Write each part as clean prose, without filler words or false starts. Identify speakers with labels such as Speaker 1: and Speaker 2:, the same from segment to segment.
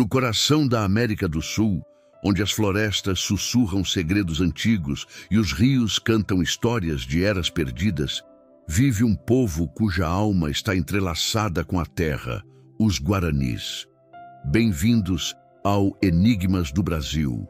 Speaker 1: No coração da América do Sul, onde as florestas sussurram segredos antigos e os rios cantam histórias de eras perdidas, vive um povo cuja alma está entrelaçada com a terra, os Guaranis. Bem-vindos ao Enigmas do Brasil,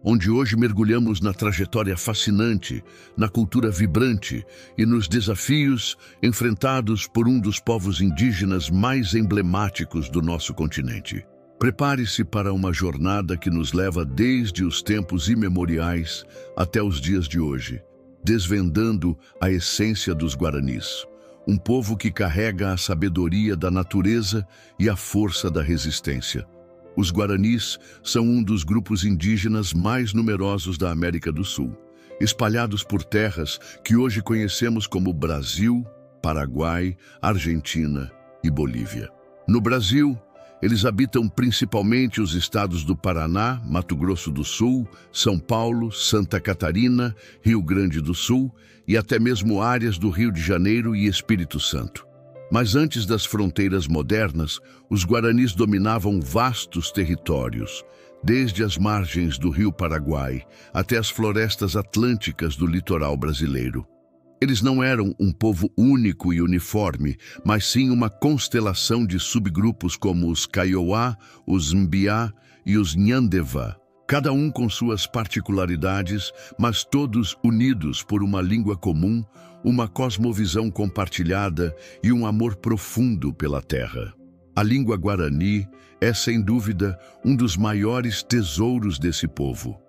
Speaker 1: onde hoje mergulhamos na trajetória fascinante, na cultura vibrante e nos desafios enfrentados por um dos povos indígenas mais emblemáticos do nosso continente. Prepare-se para uma jornada que nos leva desde os tempos imemoriais até os dias de hoje, desvendando a essência dos Guaranis, um povo que carrega a sabedoria da natureza e a força da resistência. Os Guaranis são um dos grupos indígenas mais numerosos da América do Sul, espalhados por terras que hoje conhecemos como Brasil, Paraguai, Argentina e Bolívia. No Brasil, eles habitam principalmente os estados do Paraná, Mato Grosso do Sul, São Paulo, Santa Catarina, Rio Grande do Sul e até mesmo áreas do Rio de Janeiro e Espírito Santo. Mas antes das fronteiras modernas, os Guaranis dominavam vastos territórios, desde as margens do Rio Paraguai até as florestas atlânticas do litoral brasileiro. Eles não eram um povo único e uniforme, mas sim uma constelação de subgrupos como os Kaiowá, os Mbiá e os Nhandeva, cada um com suas particularidades, mas todos unidos por uma língua comum, uma cosmovisão compartilhada e um amor profundo pela terra. A língua Guarani é, sem dúvida, um dos maiores tesouros desse povo.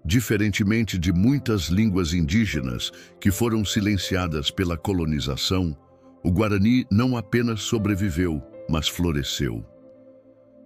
Speaker 1: Diferentemente de muitas línguas indígenas que foram silenciadas pela colonização, o Guarani não apenas sobreviveu, mas floresceu.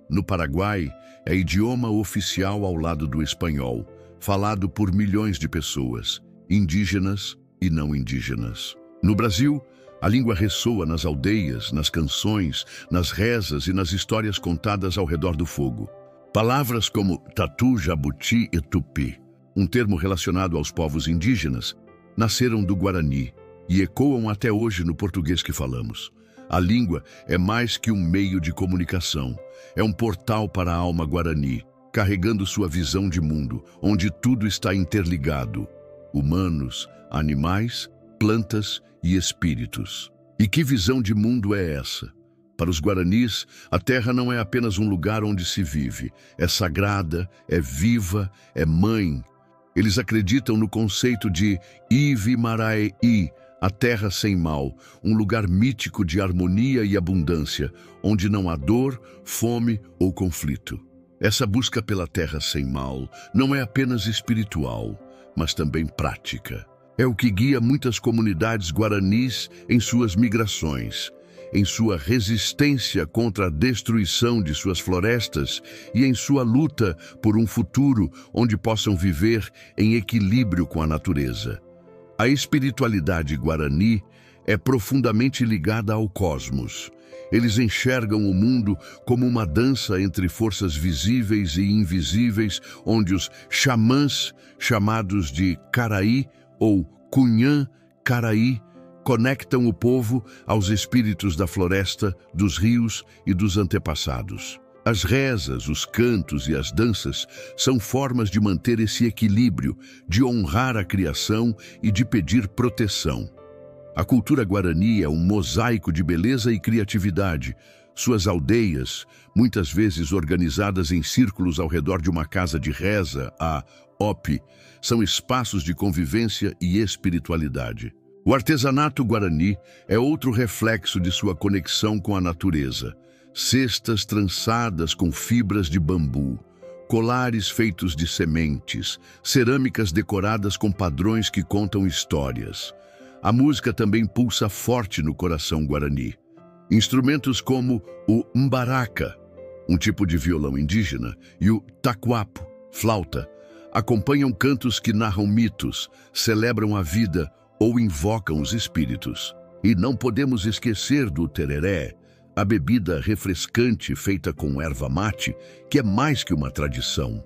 Speaker 1: No Paraguai, é idioma oficial ao lado do espanhol, falado por milhões de pessoas, indígenas e não indígenas. No Brasil, a língua ressoa nas aldeias, nas canções, nas rezas e nas histórias contadas ao redor do fogo. Palavras como tatu, jabuti e tupi, um termo relacionado aos povos indígenas, nasceram do Guarani e ecoam até hoje no português que falamos. A língua é mais que um meio de comunicação, é um portal para a alma Guarani, carregando sua visão de mundo, onde tudo está interligado: humanos, animais, plantas e espíritos. E que visão de mundo é essa? Para os Guaranis, a terra não é apenas um lugar onde se vive, é sagrada, é viva, é mãe. Eles acreditam no conceito de Ivi Marae I, a terra sem mal, um lugar mítico de harmonia e abundância, onde não há dor, fome ou conflito. Essa busca pela terra sem mal não é apenas espiritual, mas também prática. É o que guia muitas comunidades guaranis em suas migrações, em sua resistência contra a destruição de suas florestas e em sua luta por um futuro onde possam viver em equilíbrio com a natureza. A espiritualidade guarani é profundamente ligada ao cosmos. Eles enxergam o mundo como uma dança entre forças visíveis e invisíveis, onde os xamãs, chamados de Caraí ou Cunhã Caraí, conectam o povo aos espíritos da floresta, dos rios e dos antepassados. As rezas, os cantos e as danças são formas de manter esse equilíbrio, de honrar a criação e de pedir proteção. A cultura guarani é um mosaico de beleza e criatividade. Suas aldeias, muitas vezes organizadas em círculos ao redor de uma casa de reza, a Ope, são espaços de convivência e espiritualidade. O artesanato guarani é outro reflexo de sua conexão com a natureza. Cestas trançadas com fibras de bambu, colares feitos de sementes, cerâmicas decoradas com padrões que contam histórias. A música também pulsa forte no coração guarani. Instrumentos como o mbaraca, um tipo de violão indígena, e o taquapo, flauta, acompanham cantos que narram mitos, celebram a vida ou invocam os espíritos. E não podemos esquecer do tereré, a bebida refrescante feita com erva mate, que é mais que uma tradição.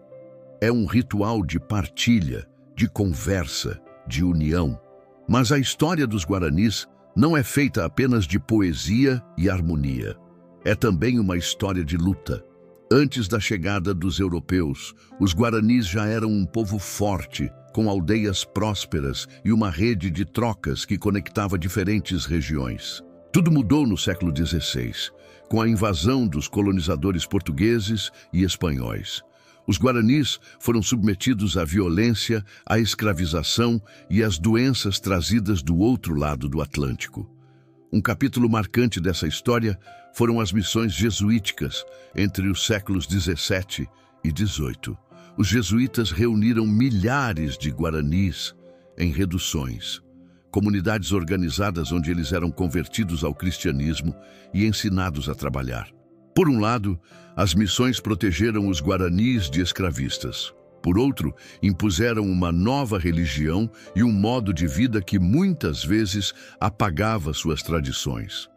Speaker 1: É um ritual de partilha, de conversa, de união. Mas a história dos Guaranis não é feita apenas de poesia e harmonia. É também uma história de luta. Antes da chegada dos europeus, os guaranis já eram um povo forte, com aldeias prósperas e uma rede de trocas que conectava diferentes regiões. Tudo mudou no século XVI, com a invasão dos colonizadores portugueses e espanhóis. Os guaranis foram submetidos à violência, à escravização e às doenças trazidas do outro lado do Atlântico. Um capítulo marcante dessa história foram as missões jesuíticas entre os séculos XVII e XVIII. Os jesuítas reuniram milhares de guaranis em reduções, comunidades organizadas onde eles eram convertidos ao cristianismo e ensinados a trabalhar. Por um lado, as missões protegeram os guaranis de escravistas. Por outro, impuseram uma nova religião e um modo de vida que muitas vezes apagava suas tradições.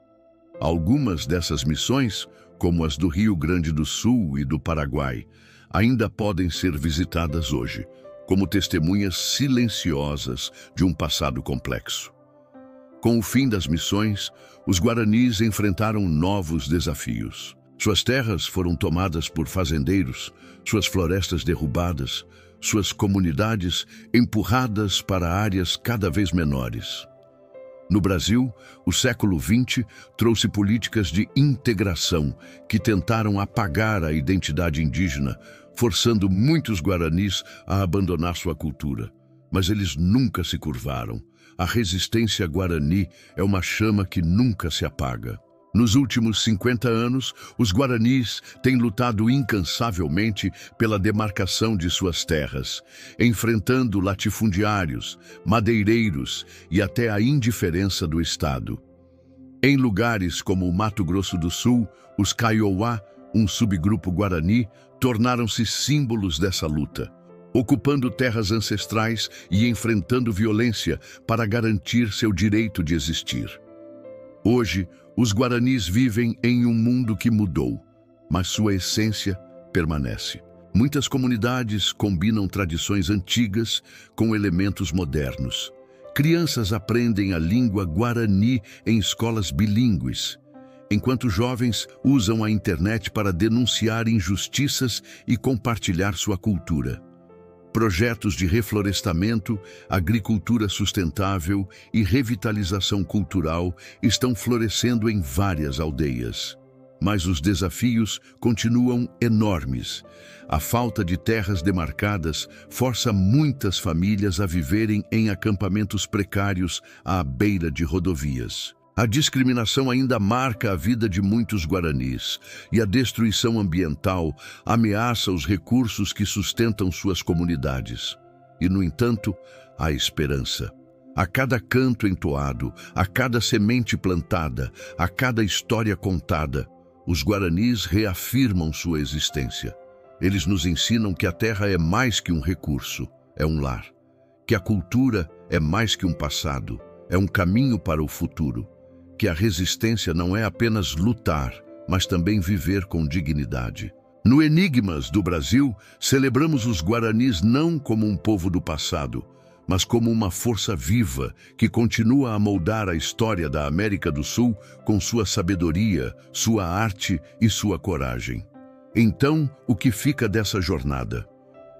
Speaker 1: Algumas dessas missões, como as do Rio Grande do Sul e do Paraguai, ainda podem ser visitadas hoje, como testemunhas silenciosas de um passado complexo. Com o fim das missões, os guaranis enfrentaram novos desafios. Suas terras foram tomadas por fazendeiros, suas florestas derrubadas, suas comunidades empurradas para áreas cada vez menores. No Brasil, o século XX trouxe políticas de integração que tentaram apagar a identidade indígena, forçando muitos guaranis a abandonar sua cultura. Mas eles nunca se curvaram. A resistência guarani é uma chama que nunca se apaga. Nos últimos 50 anos, os guaranis têm lutado incansavelmente pela demarcação de suas terras, enfrentando latifundiários, madeireiros e até a indiferença do Estado. Em lugares como o Mato Grosso do Sul, os Kaiowá, um subgrupo guarani, tornaram-se símbolos dessa luta, ocupando terras ancestrais e enfrentando violência para garantir seu direito de existir. Hoje, os guaranis vivem em um mundo que mudou, mas sua essência permanece. Muitas comunidades combinam tradições antigas com elementos modernos. Crianças aprendem a língua guarani em escolas bilíngues, enquanto jovens usam a internet para denunciar injustiças e compartilhar sua cultura. Projetos de reflorestamento, agricultura sustentável e revitalização cultural estão florescendo em várias aldeias. Mas os desafios continuam enormes. A falta de terras demarcadas força muitas famílias a viverem em acampamentos precários à beira de rodovias. A discriminação ainda marca a vida de muitos guaranis e a destruição ambiental ameaça os recursos que sustentam suas comunidades. E, no entanto, há esperança. A cada canto entoado, a cada semente plantada, a cada história contada, os guaranis reafirmam sua existência. Eles nos ensinam que a terra é mais que um recurso, é um lar. Que a cultura é mais que um passado, é um caminho para o futuro. Que a resistência não é apenas lutar, mas também viver com dignidade. No Enigmas do Brasil, celebramos os guaranis não como um povo do passado, mas como uma força viva que continua a moldar a história da América do Sul com sua sabedoria, sua arte e sua coragem. Então, o que fica dessa jornada?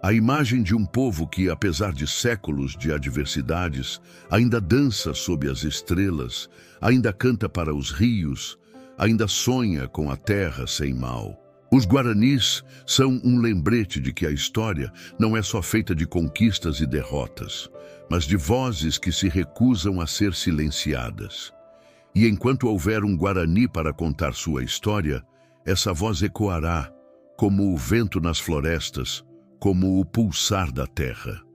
Speaker 1: A imagem de um povo que, apesar de séculos de adversidades, ainda dança sob as estrelas, ainda canta para os rios, ainda sonha com a terra sem mal. Os guaranis são um lembrete de que a história não é só feita de conquistas e derrotas, mas de vozes que se recusam a ser silenciadas. E enquanto houver um guarani para contar sua história, essa voz ecoará como o vento nas florestas, como o pulsar da terra.